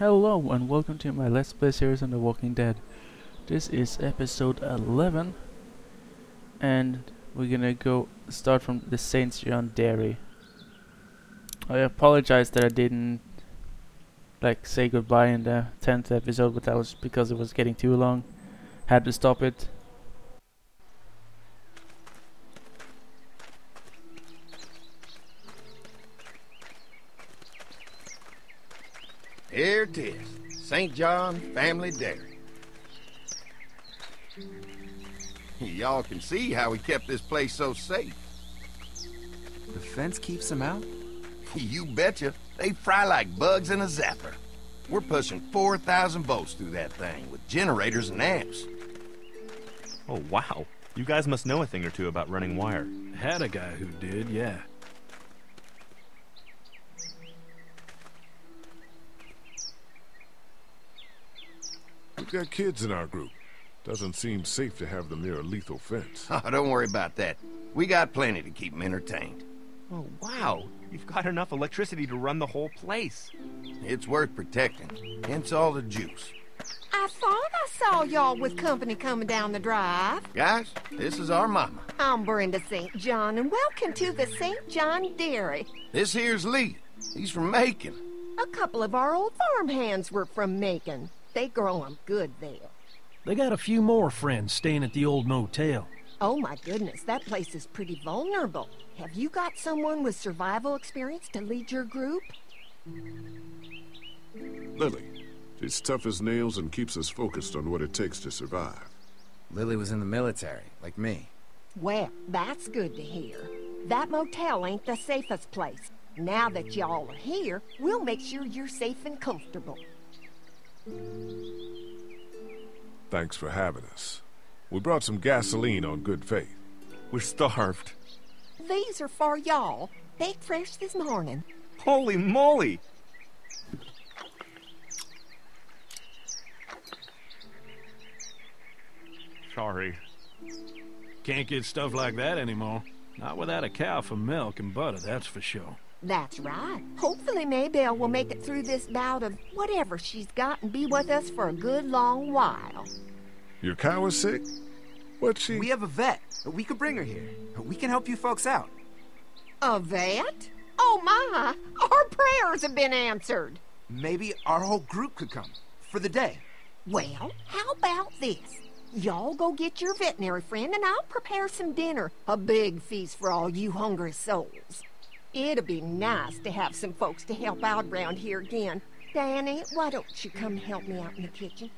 Hello and welcome to my Let's Play series on The Walking Dead. This is episode 11 and we're gonna go start from the St. John Dairy. I apologize that I didn't say goodbye in the 10th episode, but that was because it was getting too long. Had to stop it. Here it is, St. John Family Dairy. Y'all can see how we kept this place so safe. The fence keeps them out? You betcha. They fry like bugs in a zapper. We're pushing 4,000 volts through that thing with generators and amps. Oh, wow. You guys must know a thing or two about running wire. Had a guy who did, yeah. We've got kids in our group. Doesn't seem safe to have them near a lethal fence. Oh, don't worry about that. We got plenty to keep them entertained. Oh, wow. You've got enough electricity to run the whole place. It's worth protecting, hence all the juice. I thought I saw y'all with company coming down the drive. Guys, this is our mama. I'm Brenda St. John, and welcome to the St. John Dairy. This here's Lee. He's from Macon. A couple of our old farm hands were from Macon. They grow 'em good there. They got a few more friends staying at the old motel. Oh my goodness, that place is pretty vulnerable. Have you got someone with survival experience to lead your group? Lily, she's tough as nails and keeps us focused on what it takes to survive. Lily was in the military, like me. Well, that's good to hear. That motel ain't the safest place. Now that y'all are here, we'll make sure you're safe and comfortable. Thanks for having us. We brought some gasoline on good faith. We're starved. These are for y'all. Baked fresh this morning. Holy moly! Sorry. Can't get stuff like that anymore. Not without a cow for milk and butter, that's for sure. That's right. Hopefully Maybelle will make it through this bout of whatever she's got and be with us for a good long while. Your cow is sick? What's she? We have a vet. We could bring her here. We can help you folks out. A vet? Oh my! Our prayers have been answered. Maybe our whole group could come. For the day. Well, how about this? Y'all go get your veterinary friend and I'll prepare some dinner. A big feast for all you hungry souls. It'd be nice to have some folks to help out around here again. Danny, why don't you come help me out in the kitchen?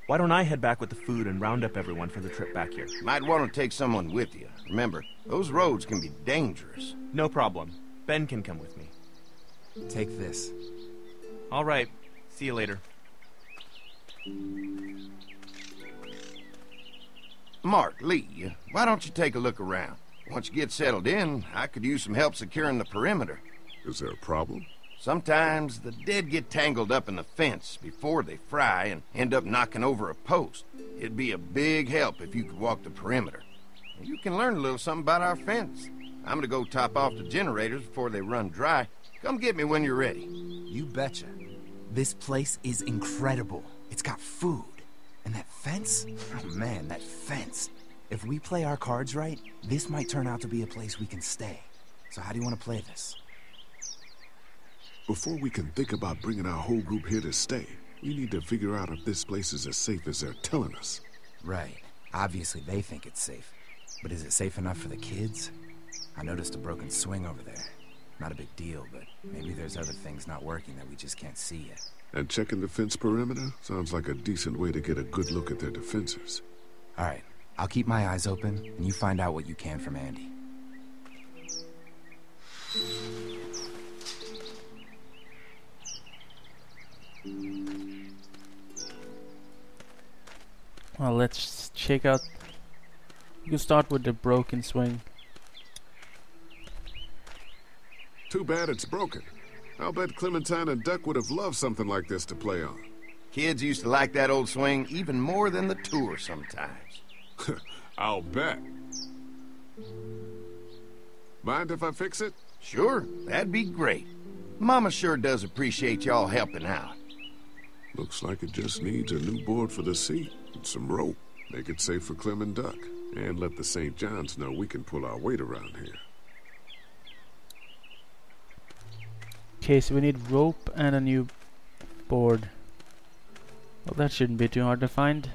Why don't I head back with the food and round up everyone for the trip back here? Might want to take someone with you. Remember, those roads can be dangerous. No problem. Ben can come with me. Take this. All right. See you later. Mark, Lee, why don't you take a look around? Once you get settled in, I could use some help securing the perimeter. Is there a problem? Sometimes the dead get tangled up in the fence before they fry and end up knocking over a post. It'd be a big help if you could walk the perimeter. You can learn a little something about our fence. I'm gonna go top off the generators before they run dry. Come get me when you're ready. You betcha. This place is incredible. It's got food. And that fence? Oh man, that fence. If we play our cards right, this might turn out to be a place we can stay. So how do you want to play this? Before we can think about bringing our whole group here to stay, we need to figure out if this place is as safe as they're telling us. Right. Obviously they think it's safe. But is it safe enough for the kids? I noticed a broken swing over there. Not a big deal, but maybe there's other things not working that we just can't see yet. And checking the fence perimeter sounds like a decent way to get a good look at their defenses. All right. I'll keep my eyes open, and you find out what you can from Andy. Well, let's check out. You can start with the broken swing. Too bad it's broken. I'll bet Clementine and Duck would have loved something like this to play on. Kids used to like that old swing even more than the tour sometimes. I'll bet. Mind if I fix it? Sure, that'd be great. Mama sure does appreciate y'all helping out. Looks like it just needs a new board for the seat and some rope. Make it safe for Clem and Duck. And let the St. John's know we can pull our weight around here. Okay, so we need rope and a new board. Well, that shouldn't be too hard to find.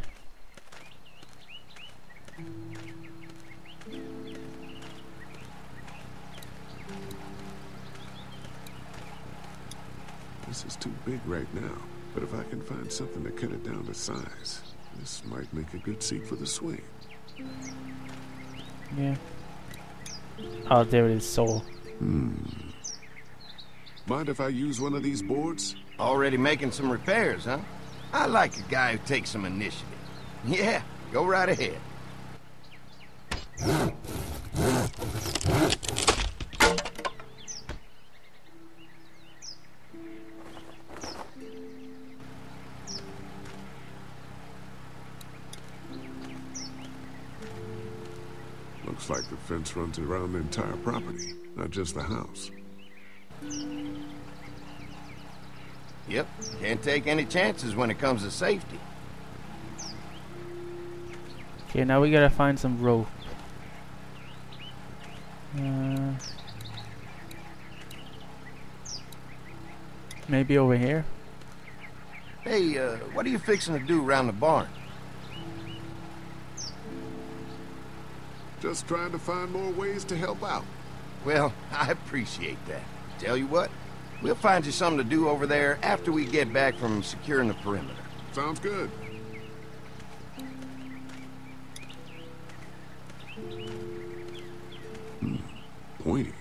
This is too big right now, but if I can find something to cut it down to size, this might make a good seat for the swing. Yeah. Oh, there it is, saw. Mind if I use one of these boards? Already making some repairs, huh? I like a guy who takes some initiative. Yeah, go right ahead. Looks like the fence runs around the entire property, not just the house. Yep, can't take any chances when it comes to safety. Okay, now we gotta find some rope. Maybe over here? Hey, what are you fixing to do around the barn? Just trying to find more ways to help out. Well, I appreciate that. Tell you what, we'll find you something to do over there after we get back from securing the perimeter. Sounds good. Pointy.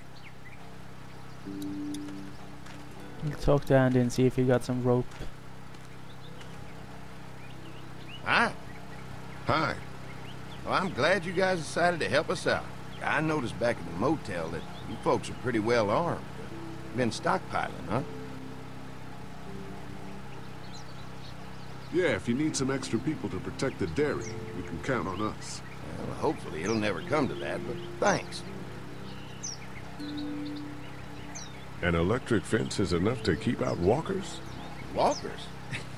We'll talk to Andy and see if he got some rope. Hi. Hi. Well, I'm glad you guys decided to help us out. I noticed back at the motel that you folks are pretty well armed. Been stockpiling, huh? Yeah, if you need some extra people to protect the dairy, you can count on us. Well, hopefully it'll never come to that, but thanks. An electric fence is enough to keep out walkers? Walkers?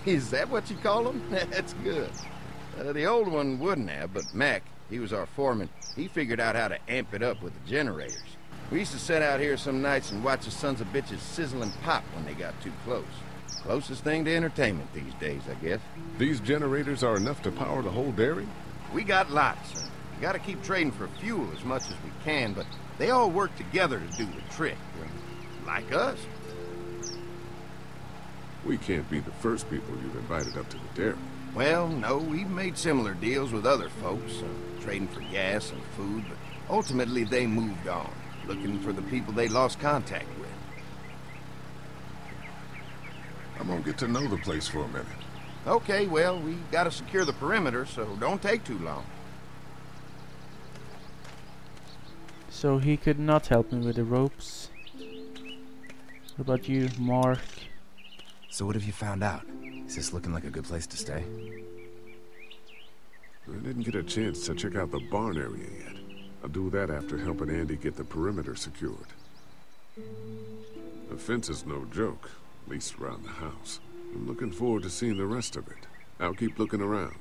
Is that what you call them? That's good. The old one wouldn't have, but Mac, he was our foreman, he figured out how to amp it up with the generators. We used to sit out here some nights and watch the sons of bitches sizzle and pop when they got too close. Closest thing to entertainment these days, I guess. These generators are enough to power the whole dairy? We got lots. We gotta keep trading for fuel as much as we can, but they all work together to do the trick. Like us. We can't be the first people you've invited up to the dairy. Well, no, we've made similar deals with other folks, trading for gas and food, but ultimately they moved on, looking for the people they lost contact with. I'm gonna get to know the place for a minute. Okay, well, we gotta secure the perimeter, so don't take too long. So he could not help me with the ropes. What about you, Mark? So what have you found out? Is this looking like a good place to stay? I didn't get a chance to check out the barn area yet. I'll do that after helping Andy get the perimeter secured. The fence is no joke, at least around the house. I'm looking forward to seeing the rest of it. I'll keep looking around.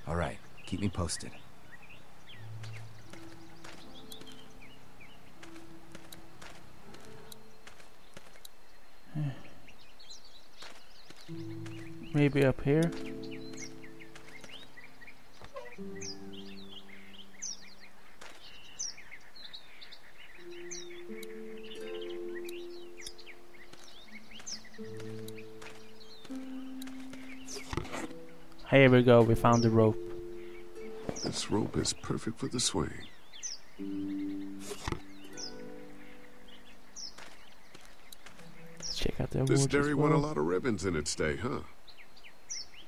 All right, keep me posted. Maybe up here? Here we go, we found the rope. This rope is perfect for the swing. Let's check out the This awards dairy as won a well. lot of ribbons in its day, huh?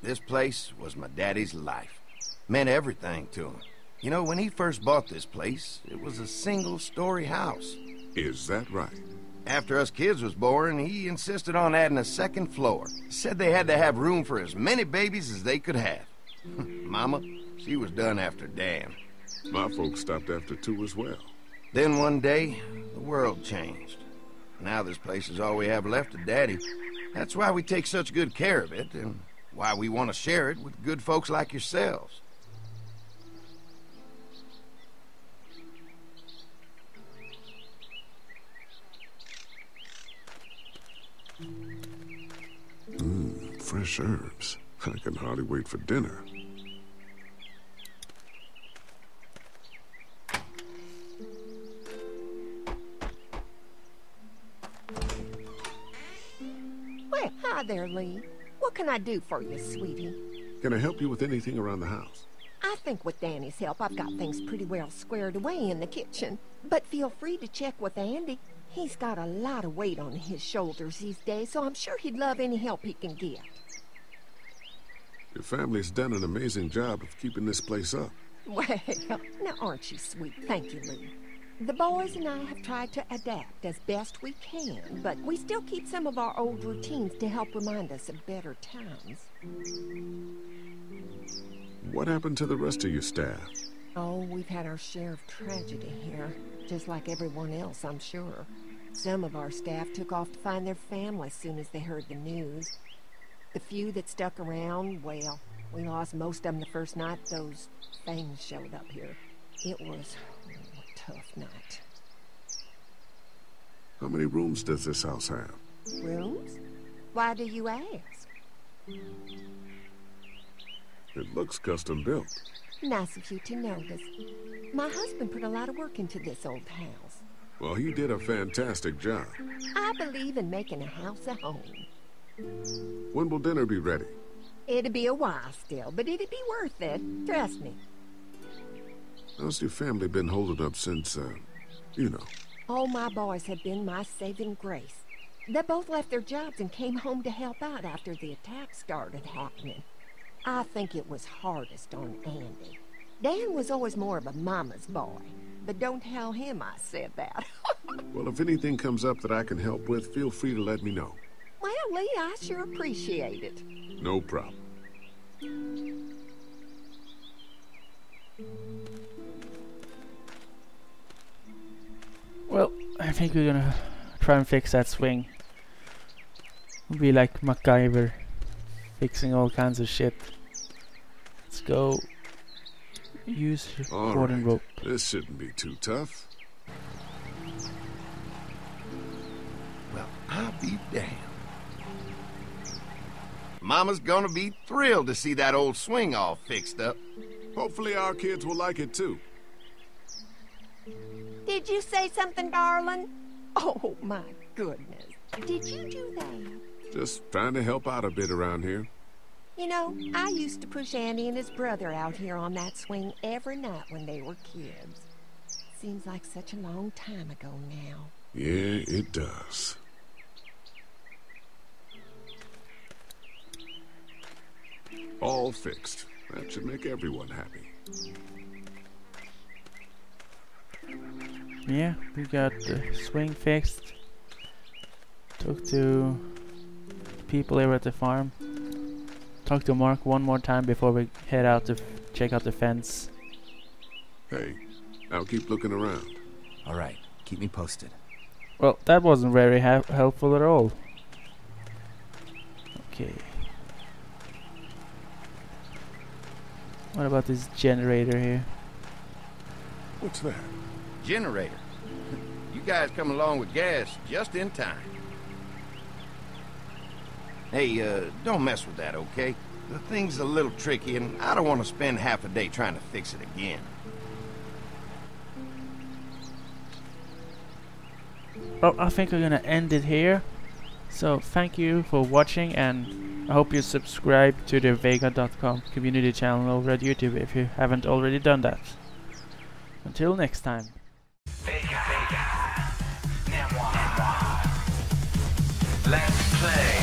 This place was my daddy's life. Meant everything to him. You know, when he first bought this place, it was a single-story house. Is that right? After us kids was born, he insisted on adding a second floor. Said they had to have room for as many babies as they could have. Mama, she was done after Dan. My folks stopped after 2 as well. Then one day, the world changed. Now this place is all we have left of Daddy. That's why we take such good care of it, and why we want to share it with good folks like yourselves. Fresh herbs. I can hardly wait for dinner. Well, hi there, Lee. What can I do for you, sweetie? Can I help you with anything around the house? I think with Danny's help, I've got things pretty well squared away in the kitchen. But feel free to check with Andy. He's got a lot of weight on his shoulders these days, so I'm sure he'd love any help he can get. Your family's done an amazing job of keeping this place up. Well, now aren't you sweet? Thank you, Lee. The boys and I have tried to adapt as best we can, but we still keep some of our old routines to help remind us of better times. What happened to the rest of your staff? Oh, we've had our share of tragedy here, just like everyone else, I'm sure. Some of our staff took off to find their families soon as they heard the news. The few that stuck around, well, we lost most of them the first night those things showed up here. It was a tough night. How many rooms does this house have? Rooms? Why do you ask? It looks custom built. Nice of you to notice. My husband put a lot of work into this old house. Well, he did a fantastic job. I believe in making a house a home. When will dinner be ready? It'll be a while still, but it'll be worth it. Trust me. How's your family been holding up since, you know? All my boys have been my saving grace. They both left their jobs and came home to help out after the attack started happening. I think it was hardest on Andy. Dan was always more of a mama's boy, but don't tell him I said that. Well, if anything comes up that I can help with, feel free to let me know. Well, Lee, I sure appreciate it. No problem. Well, I think we're gonna try and fix that swing. We'll be like MacGyver, fixing all kinds of shit. Let's go. Use All cord and right. rope. This shouldn't be too tough. Well, I'll be damned. Mama's gonna be thrilled to see that old swing all fixed up. Hopefully our kids will like it too. Did you say something, darling? Oh, my goodness. Did you do that? Just trying to help out a bit around here. You know, I used to push Andy and his brother out here on that swing every night when they were kids. Seems like such a long time ago now. Yeah, it does. All fixed. That should make everyone happy. Yeah, we got the swing fixed. Talk to people here at the farm. Talk to Mark one more time before we head out to check out the fence. Hey, I'll keep looking around. All right, keep me posted. Well, that wasn't very helpful at all. Okay. What about this generator here? What's that? Generator. You guys come along with gas just in time. Hey, don't mess with that, okay? The thing's a little tricky, and I don't want to spend half a day trying to fix it again. Well, I think we're gonna end it here. So thank you for watching, and I hope you subscribe to the Vaygah.com community channel over at YouTube if you haven't already done that. Until next time. Let's play.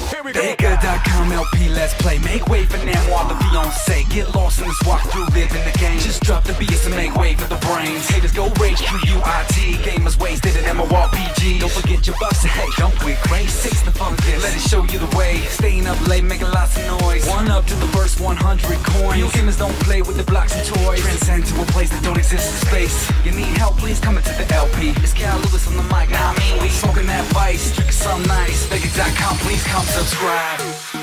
Here we Vaygah.com LP, let's play. Make way for Namoir, the fiancé. Get lost in this walkthrough, live in the game. Just drop the beats and make way for the brains. Haters go rage, QUIT. Gamers wasted in MMORPG. Don't forget your bucks, hey, don't quit crazy. Six the funkest, let it show you the way. Staying up late, making lots of noise. One up to the first 100 coins. Real gamers don't play with the blocks and toys. Transcend to a place that don't exist in space. You need help, please come into the LP. It's Cal Lewis on the mic, now I mean we smoking that vice, drinking some nice. Vaygah.com, please come subscribe.